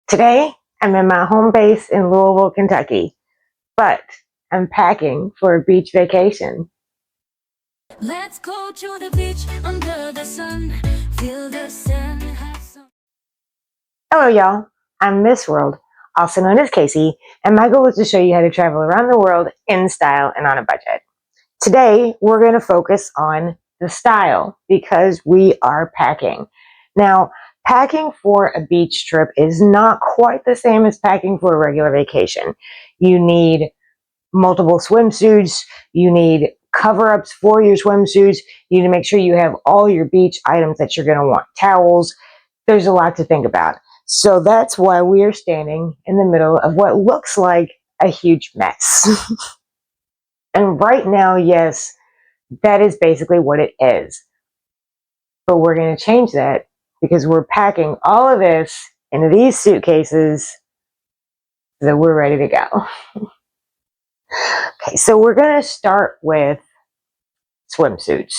Today, I'm in my home base in Louisville, Kentucky, but I'm packing for a beach vacation. Let's go to the beach under the sun. Feel the sand. Have some. Hello, y'all. I'm msworld, also known as Casey, and my goal is to show you how to travel around the world in style and on a budget. Today, we're going to focus on the style because we are packing. Now, packing for a beach trip is not quite the same as packing for a regular vacation. You need multiple swimsuits, you need cover-ups for your swimsuits, you need to make sure you have all your beach items that you're going to want, towels. There's a lot to think about. So that's why we are standing in the middle of what looks like a huge mess. And right now, yes, that is basically what it is. But we're going to change that because we're packing all of this into these suitcases so that we're ready to go. Okay, so we're going to start with swimsuits.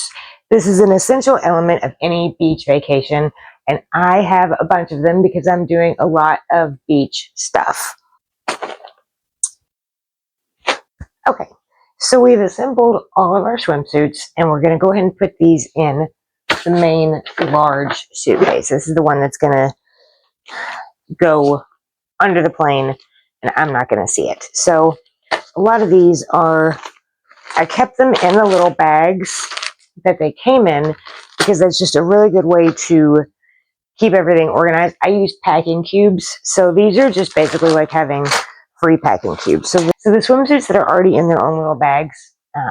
This is an essential element of any beach vacation, and I have a bunch of them because I'm doing a lot of beach stuff. Okay, so we've assembled all of our swimsuits, and we're going to go ahead and put these in the main large suitcase. This is the one that's going to go under the plane, and I'm not going to see it. So a lot of these are, I kept them in the little bags that they came in because that's just a really good way to keep everything organized. I use packing cubes, so these are just basically like having free packing cubes. So the swimsuits that are already in their own little bags,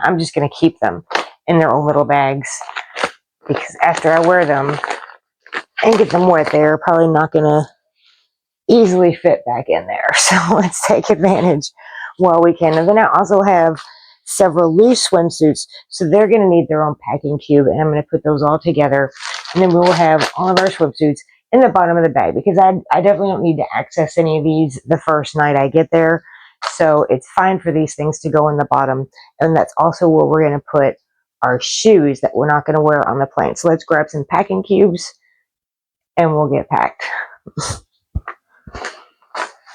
I'm just going to keep them in their own little bags because after I wear them and get them wet, they're probably not going to easily fit back in there. So let's take advantage while we can. And then I also have several loose swimsuits, so they're going to need their own packing cube, and I'm going to put those all together, and then we will have all of our swimsuits in the bottom of the bag because I definitely don't need to access any of these the first night I get there, so it's fine for these things to go in the bottom. And that's also where we're going to put our shoes that we're not going to wear on the plane. So let's grab some packing cubes and we'll get packed.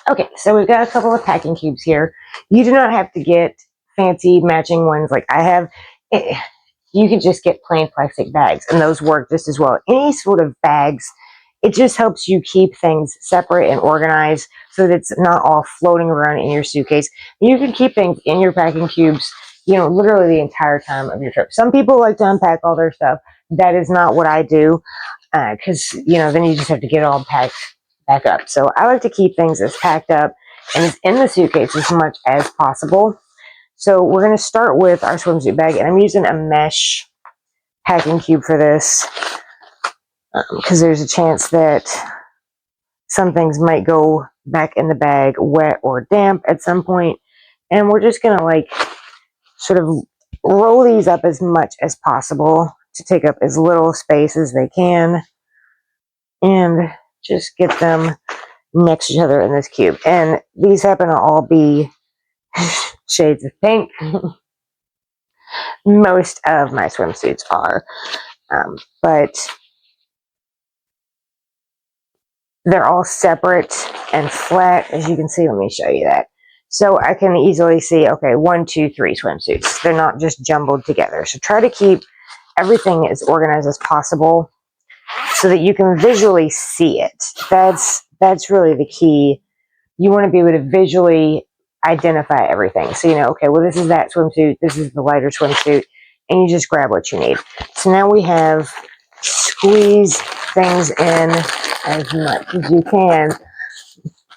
Okay, so we've got a couple of packing cubes here. You do not have to get fancy matching ones like I have. You can just get plain plastic bags, and those work just as well. Any sort of bags, it just helps you keep things separate and organized so that it's not all floating around in your suitcase. You can keep things in your packing cubes, you know, literally the entire time of your trip. Some people like to unpack all their stuff. That is not what I do because, you know, then you just have to get it all packed back up. So I like to keep things as packed up and as in the suitcase as much as possible. So we're going to start with our swimsuit bag, and I'm using a mesh packing cube for this because there's a chance that some things might go back in the bag wet or damp at some point. And we're just going to like sort of roll these up as much as possible to take up as little space as they can and just get them next to each other in this cube. And these happen to all be shades of pink. Most of my swimsuits are, but they're all separate and flat, as you can see. Let me show you that. So I can easily see, okay, 1, 2, 3 swimsuits. They're not just jumbled together. So try to keep everything as organized as possible so that you can visually see it. That's really the key. You want to be able to visually identify everything. So you know, okay, well, this is that swimsuit, this is the lighter swimsuit, and you just grab what you need. So now we have squeezed things in as much as you can.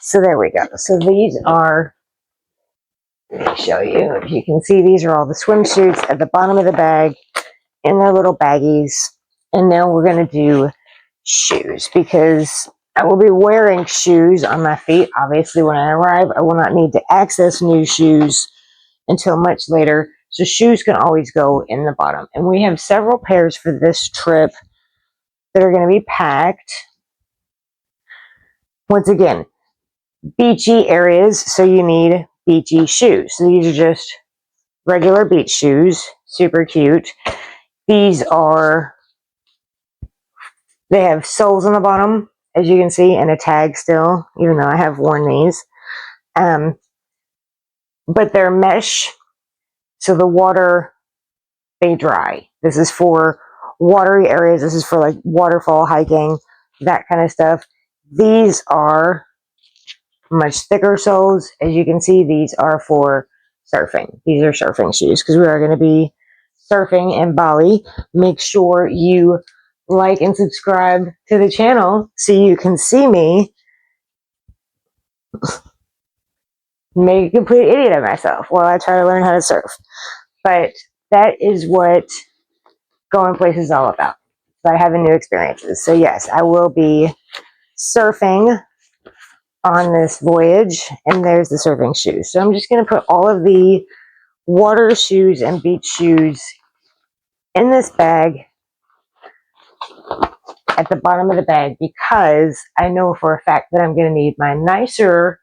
So there we go. So these are, let me show you. If you can see, these are all the swimsuits at the bottom of the bag in their little baggies. And now we're going to do shoes because I will be wearing shoes on my feet. Obviously, when I arrive, I will not need to access new shoes until much later. So shoes can always go in the bottom. And we have several pairs for this trip that are going to be packed. Once again, beachy areas, so you need beachy shoes. So these are just regular beach shoes, super cute. These are, they have soles on the bottom as you can see, and a tag still, even though I have worn these. But they're mesh, so the water, they dry. This is for watery areas. This is for like waterfall hiking, that kind of stuff. These are much thicker soles. As you can see, these are for surfing. These are surfing shoes because we are going to be surfing in Bali. Make sure you like and subscribe to the channel so you can see me make a complete idiot of myself while I try to learn how to surf. But that is what going places is all about. By having new experiences. So yes, I will be surfing on this voyage, and there's the surfing shoes. So I'm just going to put all of the water shoes and beach shoes in this bag at the bottom of the bag because I know for a fact that I'm going to need my nicer,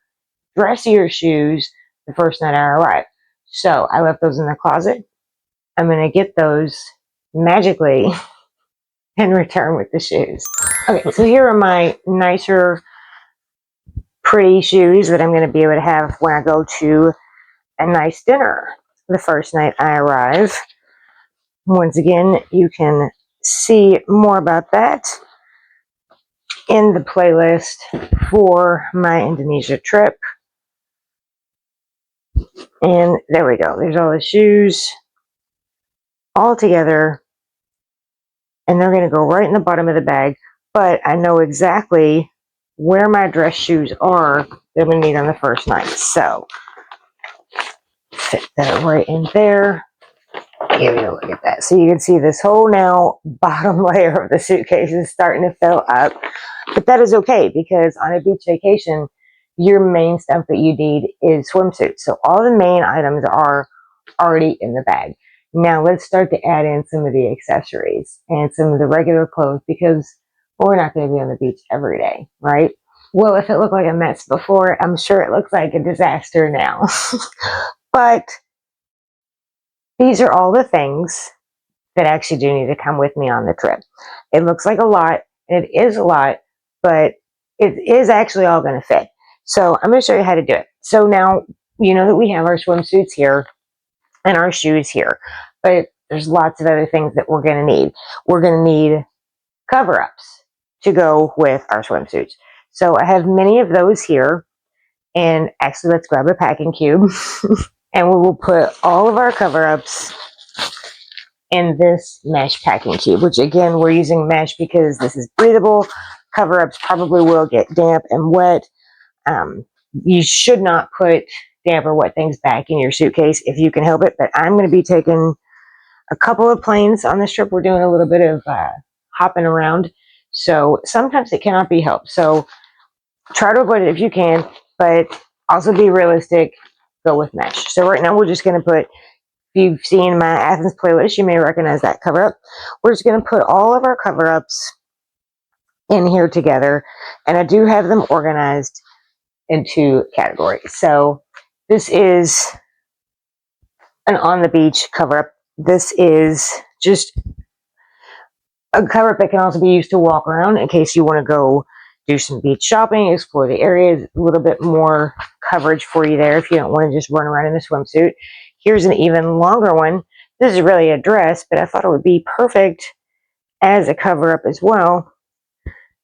dressier shoes the first night I arrive. So I left those in the closet. I'm going to get those magically and return with the shoes. Okay, so here are my nicer, pretty shoes that I'm going to be able to have when I go to a nice dinner the first night I arrive. Once again, you can see more about that in the playlist for my Indonesia trip. And there we go. There's all the shoes all together. And they're going to go right in the bottom of the bag. But I know exactly where my dress shoes are that I'm going to need on the first night. So, fit that right in there. Give you a look at that. So you can see this whole now bottom layer of the suitcase is starting to fill up. But that is okay because on a beach vacation, your main stuff that you need is swimsuits. So all the main items are already in the bag. Now let's start to add in some of the accessories and some of the regular clothes because we're not going to be on the beach every day, right? Well, if it looked like a mess before, I'm sure it looks like a disaster now. But these are all the things that actually do need to come with me on the trip. It looks like a lot, and it is a lot, but it is actually all going to fit. So I'm going to show you how to do it. So now, you know that we have our swimsuits here and our shoes here, but there's lots of other things that we're going to need. We're going to need cover-ups to go with our swimsuits. So I have many of those here, and actually let's grab a packing cube, and we will put all of our cover-ups in this mesh packing cube, which again, we're using mesh because this is breathable. Cover-ups probably will get damp and wet. You should not put damp or wet things back in your suitcase if you can help it, but I'm going to be taking a couple of planes on this trip. We're doing a little bit of hopping around, so sometimes it cannot be helped. So try to avoid it if you can, but also be realistic. Go with mesh. So right now we're just going to put, if you've seen my Athens playlist, you may recognize that cover-up. We're just going to put all of our cover-ups in here together, and I do have them organized into categories. So this is an on-the-beach cover-up. This is just a cover-up that can also be used to walk around in case you want to go do some beach shopping, explore the area. A little bit more coverage for you there if you don't want to just run around in a swimsuit. Here's an even longer one. This is really a dress, but I thought it would be perfect as a cover-up as well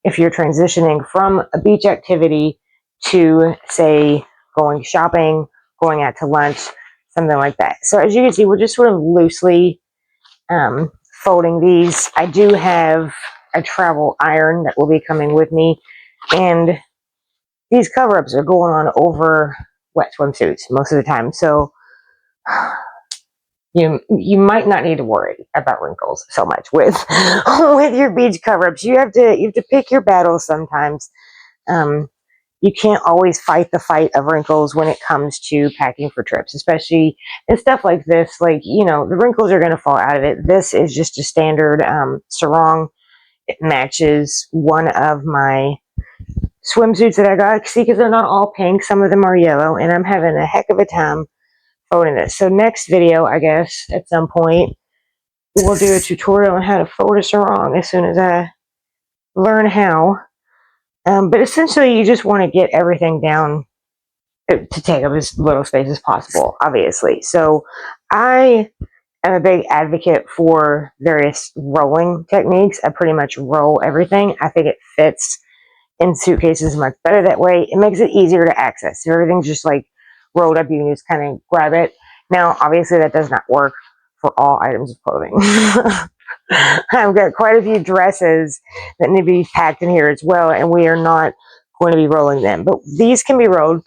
if you're transitioning from a beach activity to, say, going shopping, going out to lunch, something like that. So as you can see, we're just sort of loosely folding these. I do have a travel iron that will be coming with me, and these cover-ups are going on over wet swimsuits most of the time. So you might not need to worry about wrinkles so much with with your beach cover-ups. You have to pick your battles sometimes. You can't always fight the fight of wrinkles when it comes to packing for trips, especially in stuff like this. Like, you know, the wrinkles are going to fall out of it. This is just a standard sarong. It matches one of my swimsuits that I got. See, because they're not all pink. Some of them are yellow, and I'm having a heck of a time folding this. So next video, I guess, at some point, we'll do a tutorial on how to fold a sarong as soon as I learn how. But essentially, you just want to get everything down to take up as little space as possible, obviously. So I am a big advocate for various rolling techniques. I pretty much roll everything. I think it fits in suitcases much better that way. It makes it easier to access. If everything's just like rolled up, you can just kind of grab it. Now, obviously, that does not work for all items of clothing. I've got quite a few dresses that need to be packed in here as well, and we are not going to be rolling them. But these can be rolled.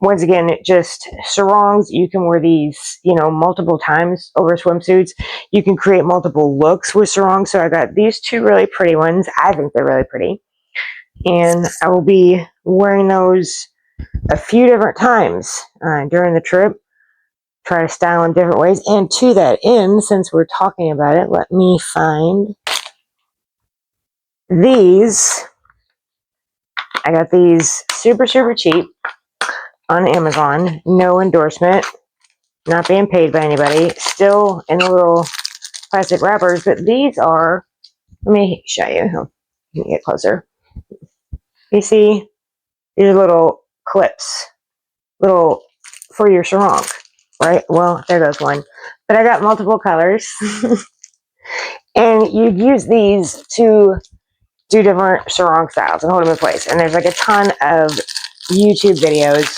Once again, just sarongs. You can wear these, multiple times over swimsuits. You can create multiple looks with sarongs. So I got these two really pretty ones. I think they're really pretty. And I will be wearing those a few different times during the trip. Try to style in different ways. And to that end, since we're talking about it, let me find these. I got these super, super cheap on Amazon. No endorsement. Not being paid by anybody. Still in the little plastic wrappers. But these are, let me show you. Let me get closer. You see, these are little clips. Little for your sarong. Right? Well, there goes one. But I got multiple colors. And you use these to do different sarong styles and hold them in place. And there's like a ton of YouTube videos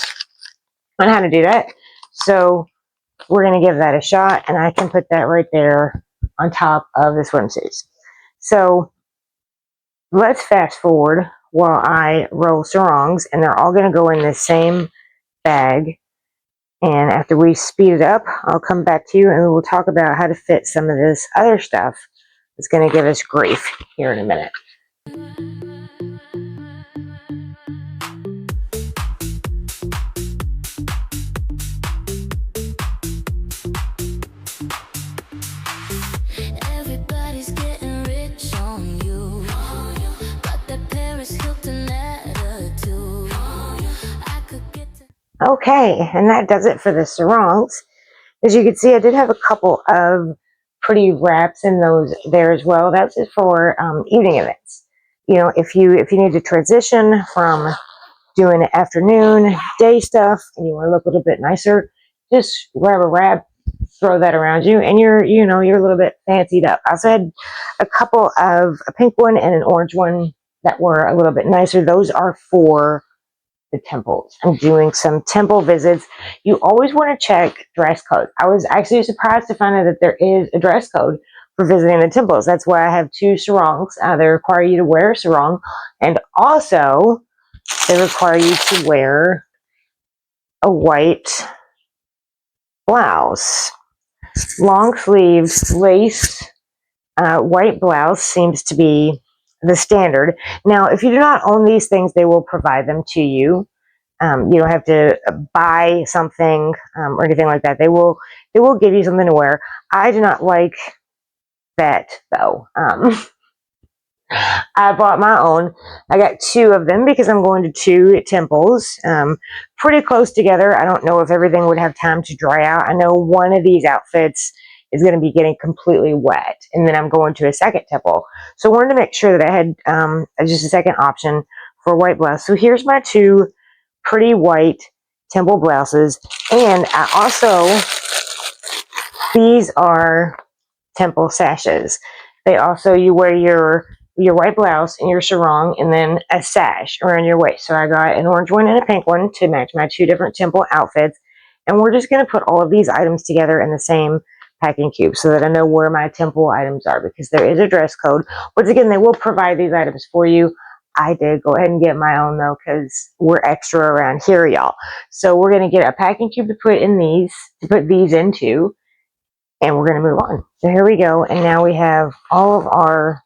on how to do that. So we're going to give that a shot. And I can put that right there on top of the swimsuits. So let's fast forward while I roll sarongs. And they're all going to go in this same bag. And after we speed it up, I'll come back to you and we will talk about how to fit some of this other stuff that's going to give us grief here in a minute. Everybody's getting rich on you. Got that Paris Hilton attitude. I could get to Okay, and that does it for the sarongs. As you can see, I did have a couple of pretty wraps in those there as well. That's just for evening events. If you need to transition from doing afternoon, day stuff, and you want to look a little bit nicer, just grab a wrap, throw that around you, and you're a little bit fancied up. I also had a couple of a pink one and an orange one that were a little bit nicer. Those are for the temples. I'm doing some temple visits. You always want to check dress code. I was actually surprised to find out that there is a dress code for visiting the temples. That's why I have two sarongs. They require you to wear a sarong, and also they require you to wear a white blouse. Long sleeved lace white blouse seems to be the standard. Now, if you do not own these things, they will provide them to you. You don't have to buy something or anything like that. They will give you something to wear. I do not like that though. I bought my own. I got two of them because I'm going to two temples, pretty close together. I don't know if everything would have time to dry out. I know one of these outfits is going to be getting completely wet, and then I'm going to a second temple. So I wanted to make sure that I had just a second option for a white blouse. So here's my two pretty white temple blouses, and I also, these are temple sashes. They also, you wear your white blouse and your sarong and then a sash around your waist. So I got an orange one and a pink one to match my two different temple outfits. And we're just going to put all of these items together in the same packing cube so that I know where my temple items are, because there is a dress code. Once again, they will provide these items for you. I did go ahead and get my own though, because we're extra around here, y'all. So we're going to get a packing cube to put these into, and we're going to move on. So here we go. And now we have all of our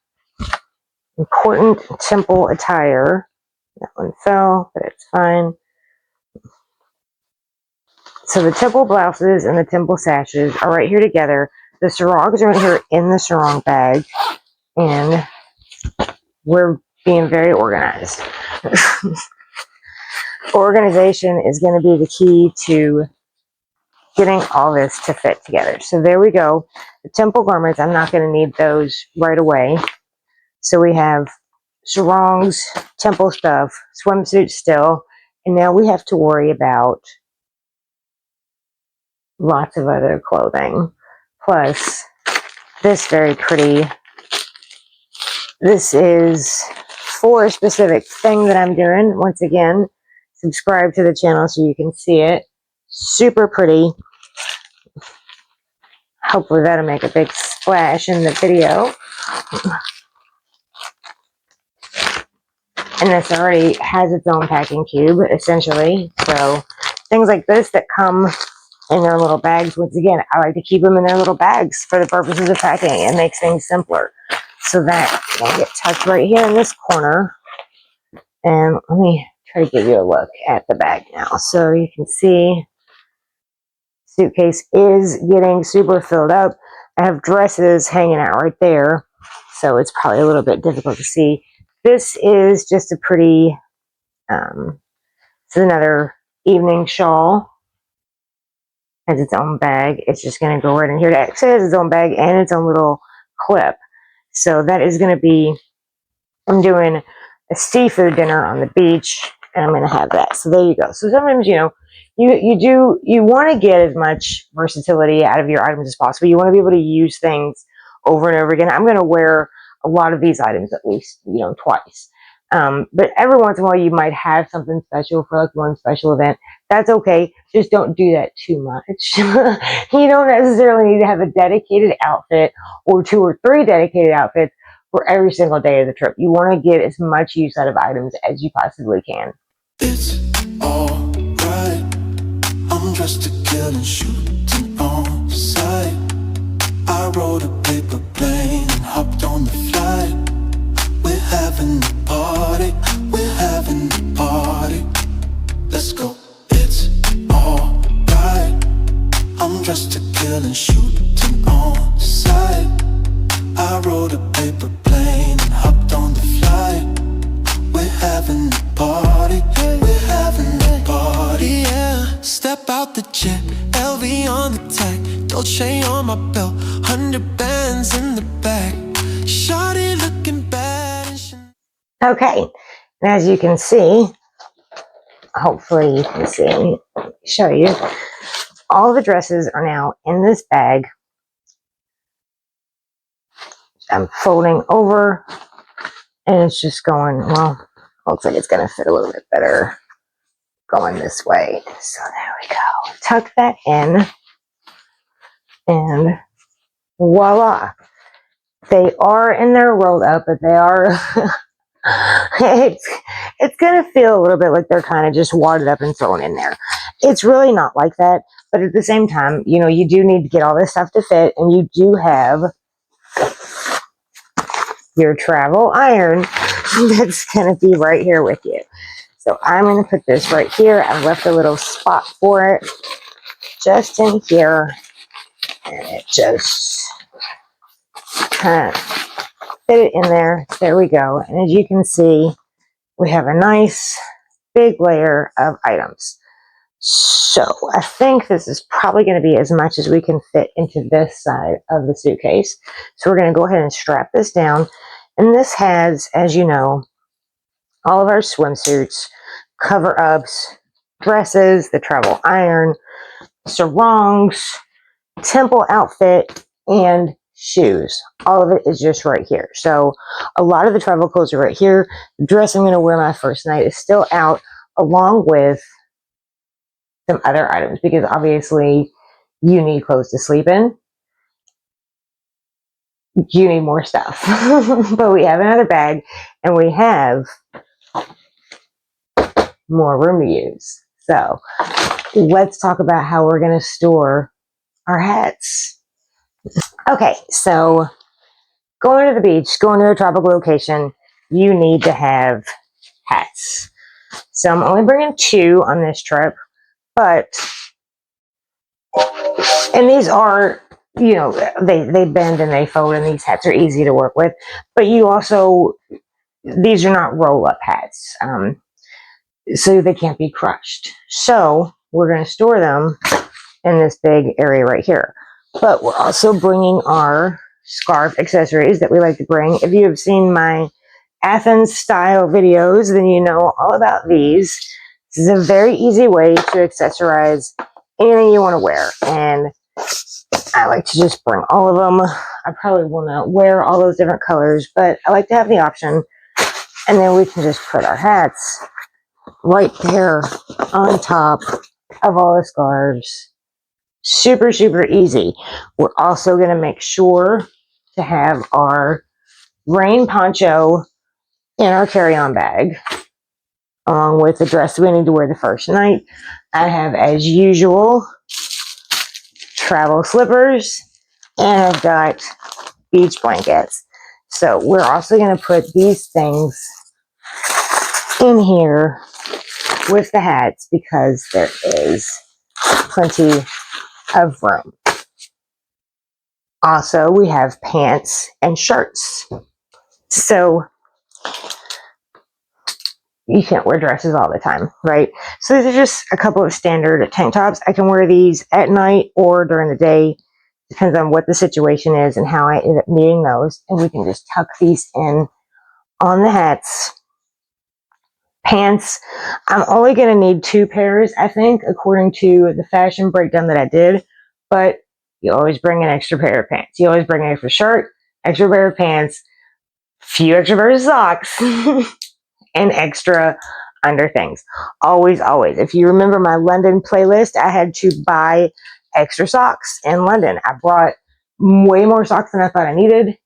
important temple attire. That one fell, but it's fine. So the temple blouses and the temple sashes are right here together. The sarongs are right here in the sarong bag. And we're being very organized. Organization is going to be the key to getting all this to fit together. So there we go. The temple garments, I'm not going to need those right away. So we have sarongs, temple stuff, swimsuits still, and now we have to worry about lots of other clothing. Plus, this very pretty, this is for a specific thing that I'm doing. Once again, subscribe to the channel so you can see it. Super pretty. Hopefully that'll make a big splash in the video. And this already has its own packing cube, essentially. So things like this that come in their little bags, once again, I like to keep them in their little bags for the purposes of packing. It makes things simpler. So that will get tucked right here in this corner. And let me try to give you a look at the bag now. So you can see suitcase is getting super filled up. I have dresses hanging out right there. So it's probably a little bit difficult to see. This is just a pretty, it's another evening shawl. Has its own bag. It's just going to go right in here. It actually has its own bag and its own little clip. So that is going to be, I'm doing a seafood dinner on the beach, and I'm going to have that. So there you go. So sometimes, you want to get as much versatility out of your items as possible. You want to be able to use things over and over again. I'm going to wear a lot of these items at least, twice. But every once in a while you might have something special for like one special event. That's okay. Just don't do that too much. You don't necessarily need to have a dedicated outfit or 2 or 3 dedicated outfits for every single day of the trip. You want to get as much use out of items as you possibly can. It's alright. I'm just a kid and shooting on the side. I rode a paper plane and hopped on the flight. We're having a party, we're having a party. Let's go. It's alright. I'm just a kid and shooting on the side. I rode a paper plane and hopped on the flight. We're having a party, we're having a party, yeah. Step out the jet, LV on the tag, Dolce on my belt, 100 bands in the back. Shawty looking bad and she... Okay, and as you can see, hopefully you can see, let me show you, all the dresses are now in this bag. I'm folding over, and it's just going, well, looks like it's going to fit a little bit better going this way. So there we go. Tuck that in, and voila. They are in there rolled up, but they are, it's going to feel a little bit like they're kind of just wadded up and thrown in there. It's really not like that, but at the same time, you do need to get all this stuff to fit, and you do have your travel iron that's going to be right here with you. So I'm going to put this right here. I've left a little spot for it just in here, and it just kind of fit it in there. There we go. And as you can see, we have a nice big layer of items. So I think this is probably going to be as much as we can fit into this side of the suitcase. So we're going to go ahead and strap this down. And this has, as you know, all of our swimsuits, cover-ups, dresses, the travel iron, sarongs, temple outfit, and shoes. All of it is just right here. So a lot of the travel clothes are right here. The dress I'm going to wear my first night is still out, along with some other items, because obviously you need clothes to sleep in. You need more stuff. But we have another bag, and we have more room to use. So let's talk about how we're going to store our hats. Okay, so going to the beach, going to a tropical location, you need to have hats. So I'm only bringing 2 on this trip, but, and these are, they bend and they fold, and these hats are easy to work with, but you also, these are not roll-up hats, so they can't be crushed. So we're going to store them in this big area right here. But we're also bringing our scarf accessories that we like to bring. If you have seen my Athens style videos, then you know all about these. This is a very easy way to accessorize anything you want to wear. And I like to just bring all of them. I probably will not wear all those different colors, but I like to have the option. And then we can just put our hats right there on top of all the scarves. Super, super easy. We're also going to make sure to have our rain poncho in our carry-on bag, along with the dress we need to wear the first night. I have, as usual, travel slippers, and I've got beach blankets. So we're also going to put these things in here with the hats because there is plenty of room. Also, we have pants and shirts. So you can't wear dresses all the time, right? So these are just a couple of standard tank tops. I can wear these at night or during the day. Depends on what the situation is and how I end up needing those. And we can just tuck these in on the hats. Pants, I'm only going to need 2 pairs, I think, according to the fashion breakdown that I did. But you always bring an extra pair of pants. You always bring an extra shirt, extra pair of pants, few extra pairs of socks, and extra under things. Always, always. If you remember my London playlist, I had to buy extra socks in London. I brought way more socks than I thought I needed,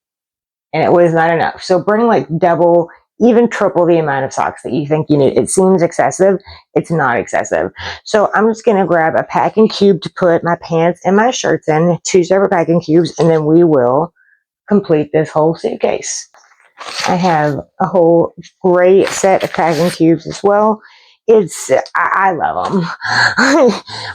and it was not enough. So bring like double, even triple the amount of socks that you think you need. It seems excessive. It's not excessive. So I'm just going to grab a packing cube to put my pants and my shirts in, 2 separate packing cubes, and then we will complete this whole suitcase. I have a whole gray set of packing cubes as well. I love them.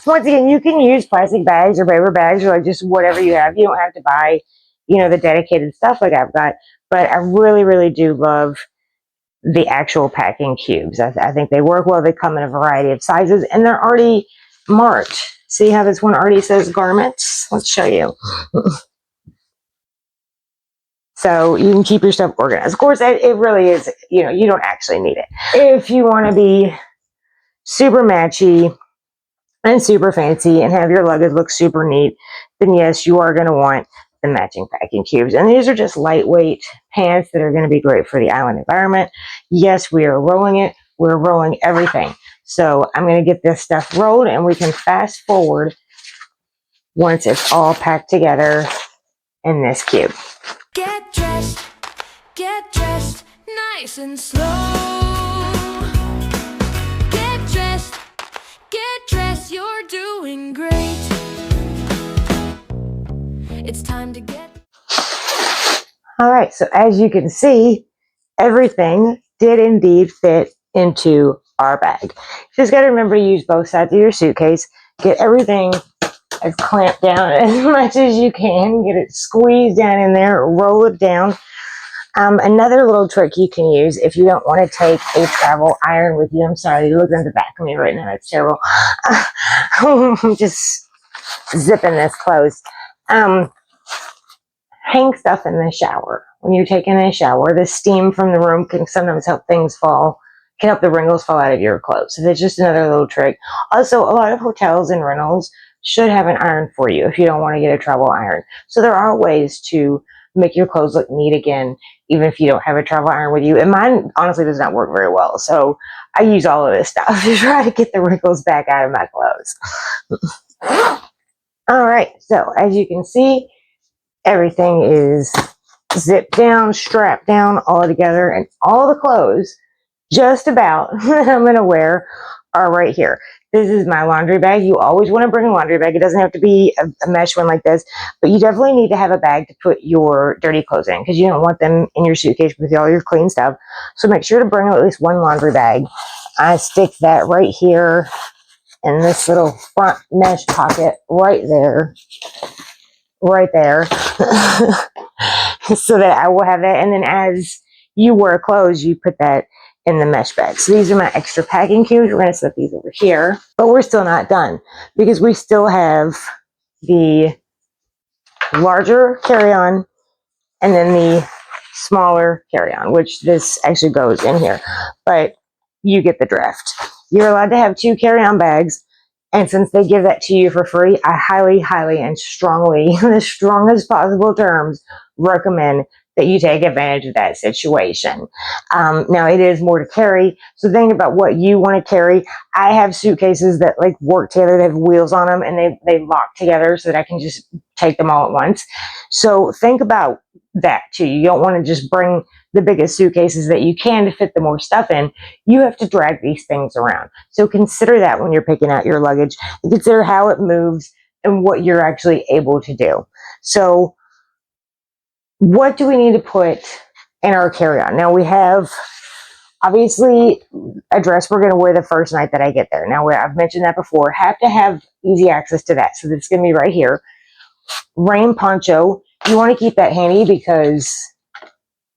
Once again, you can use plastic bags or paper bags or like just whatever you have. You don't have to buy, the dedicated stuff like I've got. But I really, really do love the actual packing cubes. I think they work well. They come in a variety of sizes and they're already marked. See how this one already says garments? Let's show you. So you can keep your stuff organized. Of course, it really is, you don't actually need it. If you want to be super matchy and super fancy and have your luggage look super neat, then yes, you are going to want the matching packing cubes. And these are just lightweight pants that are going to be great for the island environment. Yes, we are rolling it. We're rolling everything. So I'm going to get this stuff rolled and we can fast forward once it's all packed together in this cube. Get dressed, nice and slow. Get dressed, you're doing great. It's time to get... All right, so as you can see, everything did indeed fit into our bag. Just got to remember to use both sides of your suitcase. Get everything as clamped down as much as you can. Get it squeezed down in there, roll it down. Another little trick you can use if you don't want to take a travel iron with you. I'm sorry, you look at the back of me right now. It's terrible. I'm just zipping this closed. Hang stuff in the shower. When you're taking a shower, the steam from the room can sometimes help help the wrinkles fall out of your clothes. So that's just another little trick. Also, a lot of hotels and rentals should have an iron for you if you don't want to get a travel iron. So there are ways to make your clothes look neat again, even if you don't have a travel iron with you. And mine honestly does not work very well. So I use all of this stuff to try to get the wrinkles back out of my clothes. All right, so as you can see, everything is zipped down, strapped down all together, and all the clothes just about that I'm going to wear are right here. This is my laundry bag. You always want to bring a laundry bag. It doesn't have to be a mesh one like this, but you definitely need to have a bag to put your dirty clothes in because you don't want them in your suitcase with all your clean stuff. So make sure to bring at least one laundry bag. I stick that right here in this little front mesh pocket right there. Right there. So that I will have that. And then as you wear clothes, you put that in the mesh bag. So these are my extra packing cubes. We're going to set these over here, but we're still not done because we still have the larger carry-on and then the smaller carry-on, which this actually goes in here, but you get the drift. You're allowed to have 2 carry-on bags, and since they give that to you for free, I highly, highly, and strongly, in the strongest possible terms, recommend that you take advantage of that situation. Now, it is more to carry, so think about what you want to carry. I have suitcases that like work together, they have wheels on them, and they lock together so that I can just take them all at once. So think about that too. You don't want to just bring the biggest suitcases that you can to fit the more stuff in. You have to drag these things around. So consider that when you're picking out your luggage, and consider how it moves and what you're actually able to do. So what do we need to put in our carry-on? Now, we have obviously a dress we're going to wear the first night that I get there. Now, I've mentioned that before, have to have easy access to that. So it's going to be right here. Rain poncho. You want to keep that handy because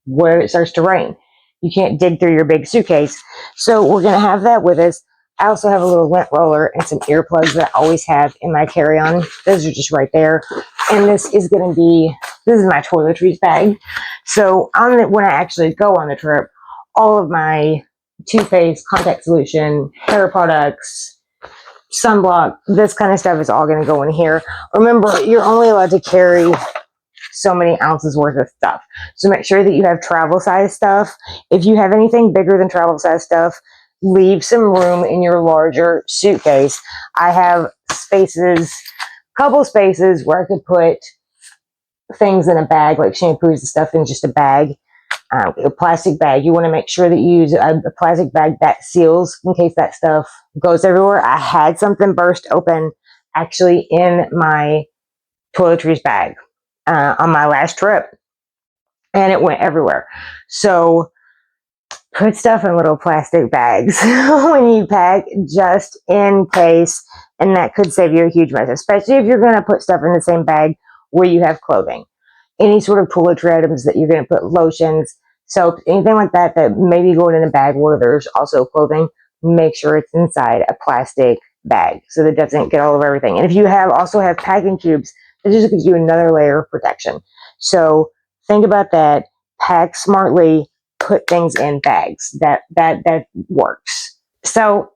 where it starts to rain, you can't dig through your big suitcase. So we're going to have that with us. I also have a little lint roller and some earplugs that I always have in my carry-on. Those are just right there. And this is my toiletries bag. So when I actually go on the trip, all of my toothpaste, contact solution, hair products, sunblock, this kind of stuff is all going to go in here. Remember, you're only allowed to carry so many ounces worth of stuff. So make sure that you have travel size stuff. If you have anything bigger than travel size stuff, leave some room in your larger suitcase. I have couple spaces where I could put things in a bag, like shampoos and stuff in just a bag. A plastic bag. You want to make sure that you use a plastic bag that seals in case that stuff goes everywhere. I had something burst open actually in my toiletries bag on my last trip, and it went everywhere. So put stuff in little plastic bags when you pack, just in case, and that could save you a huge mess, especially if you're going to put stuff in the same bag where you have clothing. Any sort of toiletry items that you're going to put, lotions, soap, anything like that that may be going in a bag where there's also clothing, make sure it's inside a plastic bag so that it doesn't get all over everything. And if you also have packing cubes, it just gives you another layer of protection. So think about that. Pack smartly. Put things in bags. That works. So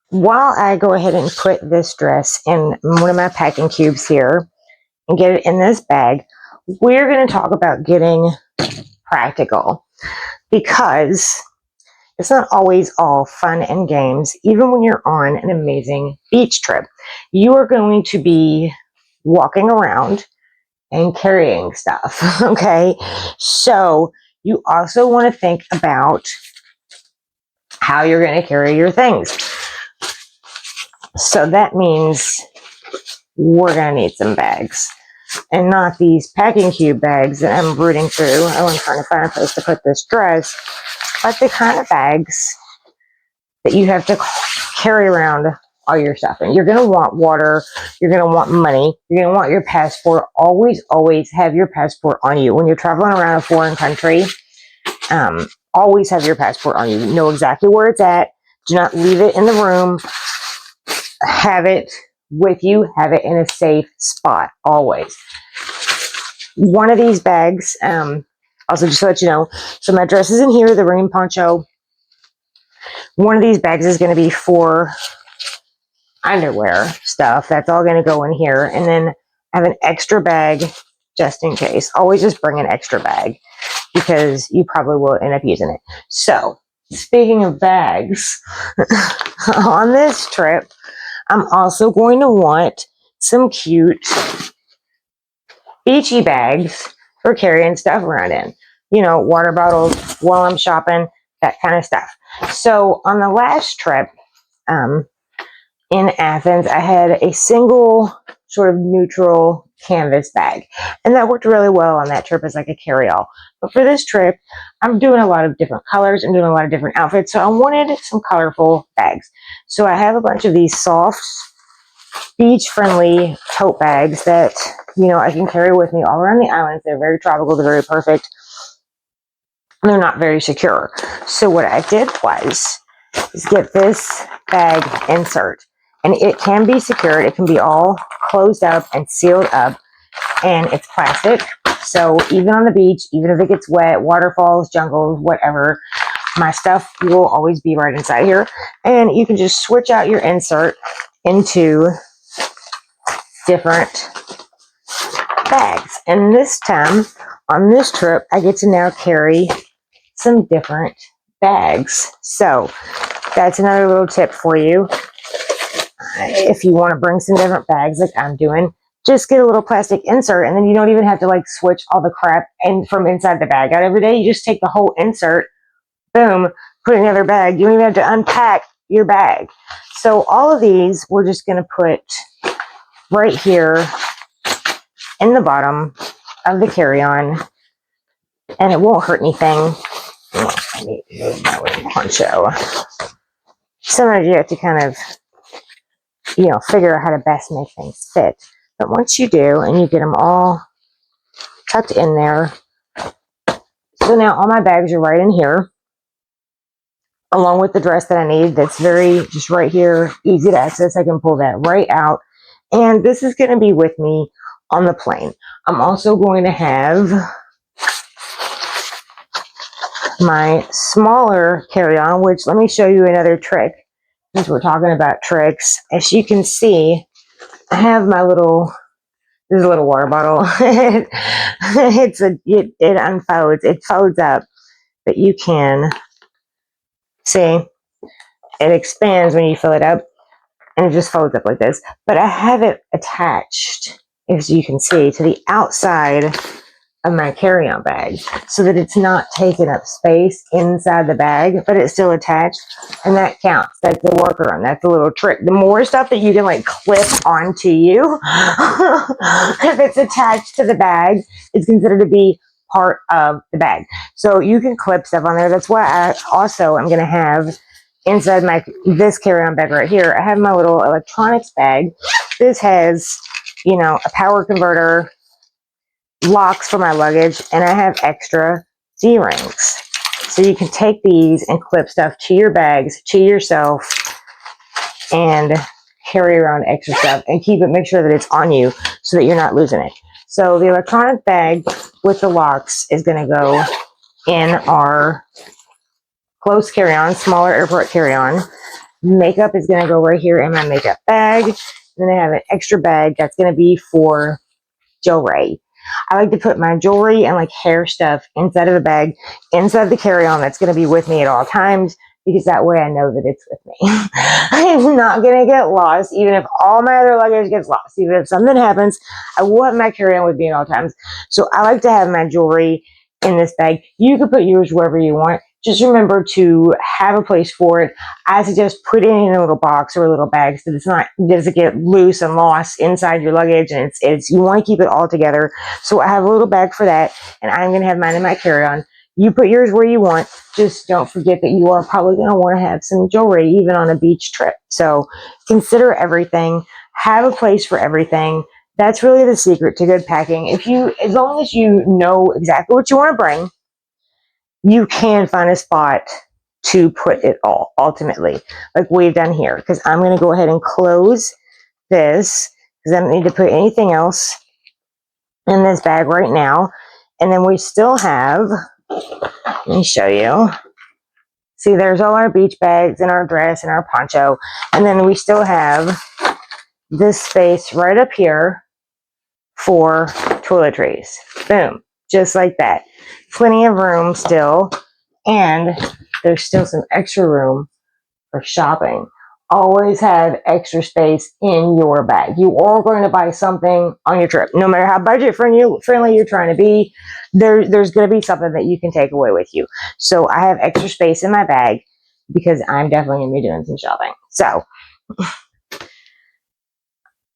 while I go ahead and put this dress in one of my packing cubes here and get it in this bag, we're going to talk about getting practical, because it's not always all fun and games. Even when you're on an amazing beach trip, you are going to be walking around and carrying stuff. Okay. So you also want to think about how you're going to carry your things. So that means we're going to need some bags, and not these packing cube bags that I'm rooting through. I'm trying to find a place to put this dress, but the kind of bags that you have to carry around all your stuff. And you're going to want water. You're going to want money. You're going to want your passport. Always, always have your passport on you. When you're traveling around a foreign country, always have your passport on you. Know exactly where it's at. Do not leave it in the room. Have it with you. Have it in a safe spot, always. One of these bags, also just to let you know, so my dress is in here, the rain poncho. One of these bags is going to be for underwear stuff. That's all going to go in here. And then I have an extra bag just in case. Always just bring an extra bag because you probably will end up using it. So speaking of bags, on this trip, I'm also going to want some cute beachy bags for carrying stuff around in. You know, water bottles while I'm shopping, that kind of stuff. So on the last trip, in Athens, I had a single sort of neutral canvas bag, and that worked really well on that trip as like a carry-all. But for this trip, I'm doing a lot of different colors and doing a lot of different outfits, so I wanted some colorful bags. So I have a bunch of these soft, beach-friendly tote bags that, you know, I can carry with me all around the islands. They're very tropical, they're very perfect, and they're not very secure. So what I did was get this bag insert. And it can be secured. It can be all closed up and sealed up. And it's plastic. So even on the beach, even if it gets wet, waterfalls, jungles, whatever, my stuff will always be right inside here. And you can just switch out your insert into different bags. And this time on this trip, I get to now carry some different bags. So that's another little tip for you. If you want to bring some different bags like I'm doing, just get a little plastic insert, and then you don't even have to like switch all the crap and from inside the bag out every day. You just take the whole insert, boom, put it in another bag. You don't even have to unpack your bag. So all of these we're just going to put right here in the bottom of the carry-on, and it won't hurt anything. I need to move my little poncho. Sometimes you have to kind of, figure out how to best make things fit. But once you do, and you get them all tucked in there, so now all my bags are right in here, along with the dress that I need. That's very, just right here, easy to access. I can pull that right out. And this is going to be with me on the plane. I'm also going to have my smaller carry-on, which let me show you another trick. Since we're talking about tricks, as you can see, I have my little, this is a little water bottle. it unfolds, it folds up, but you can see it expands when you fill it up, and it just folds up like this. But I have it attached, as you can see, to the outside of my carry-on bag, so that it's not taking up space inside the bag, but it's still attached, and that counts. That's the workaround. That's a little trick. The more stuff that you can like clip onto you, if it's attached to the bag, it's considered to be part of the bag. So you can clip stuff on there. That's why I also am going to have inside this carry-on bag right here, I have my little electronics bag. This has, a power converter, locks for my luggage, and I have extra D-rings. So you can take these and clip stuff to your bags, to yourself, and carry around extra stuff and keep it, make sure that it's on you so that you're not losing it. So the electronic bag with the locks is going to go in our close carry-on, smaller airport carry-on. Makeup is going to go right here in my makeup bag. Then I have an extra bag that's going to be for jewelry. I like to put my jewelry and like hair stuff inside of a bag, inside the carry-on that's going to be with me at all times, because that way I know that it's with me. I'm not going to get lost, even if all my other luggage gets lost. Even if something happens, I will have my carry-on with me at all times. So I like to have my jewelry in this bag. You can put yours wherever you want. Just remember to have a place for it. I suggest putting it in a little box or a little bag so that it doesn't get loose and lost inside your luggage. And you want to keep it all together. So I have a little bag for that, and I'm going to have mine in my carry-on. You put yours where you want. Just don't forget that you are probably going to want to have some jewelry even on a beach trip. So consider everything. Have a place for everything. That's really the secret to good packing. As long as you know exactly what you want to bring, you can find a spot to put it all, ultimately, like we've done here. Because I'm going to go ahead and close this, because I don't need to put anything else in this bag right now. And then we still have, let me show you. See, there's all our beach bags and our dress and our poncho. And then we still have this space right up here for toiletries. Boom. Just like that. Plenty of room still, and there's still some extra room for shopping. Always have extra space in your bag. You are going to buy something on your trip. No matter how budget friendly you're trying to be, there's going to be something that you can take away with you. So I have extra space in my bag because I'm definitely going to be doing some shopping. So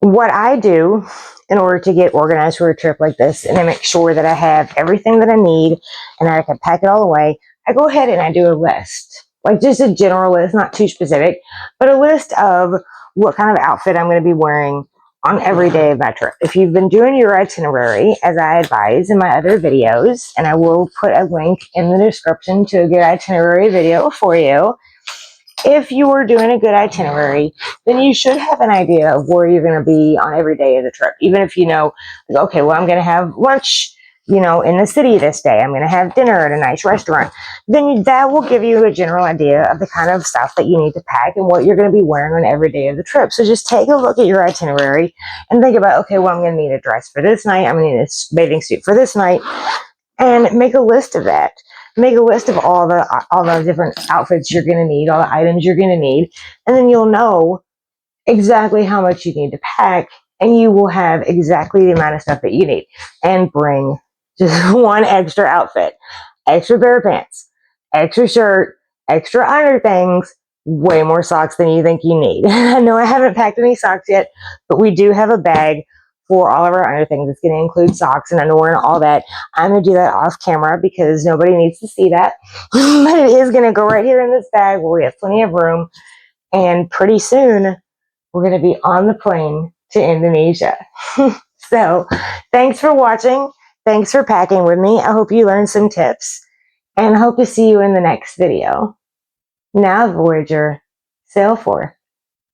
what I do in order to get organized for a trip like this and to make sure that I have everything that I need and I can pack it all away, I go ahead and I do a list. Like just a general list, not too specific, but a list of what kind of outfit I'm going to be wearing on every day of my trip. If you've been doing your itinerary, as I advise in my other videos, and I will put a link in the description to a good itinerary video for you, if you are doing a good itinerary, then you should have an idea of where you're going to be on every day of the trip. Even if you know, okay, well, I'm going to have lunch you know, in the city this day. I'm going to have dinner at a nice restaurant. Then that will give you a general idea of the kind of stuff that you need to pack and what you're going to be wearing on every day of the trip. So just take a look at your itinerary and think about, okay, well, I'm going to need a dress for this night. I'm going to need a bathing suit for this night, and make a list of that. Make a list of all the different outfits you're going to need, all the items you're going to need, and then you'll know exactly how much you need to pack, and you will have exactly the amount of stuff that you need. And bring just one extra outfit, extra pair of pants, extra shirt, extra under things, way more socks than you think you need. I know I haven't packed any socks yet, but we do have a bag for all of our under things. It's going to include socks and underwear and all that. I'm going to do that off camera because nobody needs to see that. But it is going to go right here in this bag where we have plenty of room. And pretty soon, we're going to be on the plane to Indonesia. So thanks for watching. Thanks for packing with me. I hope you learned some tips, and I hope to see you in the next video. Now, Voyager, sail forth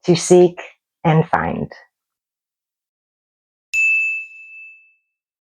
to seek and find.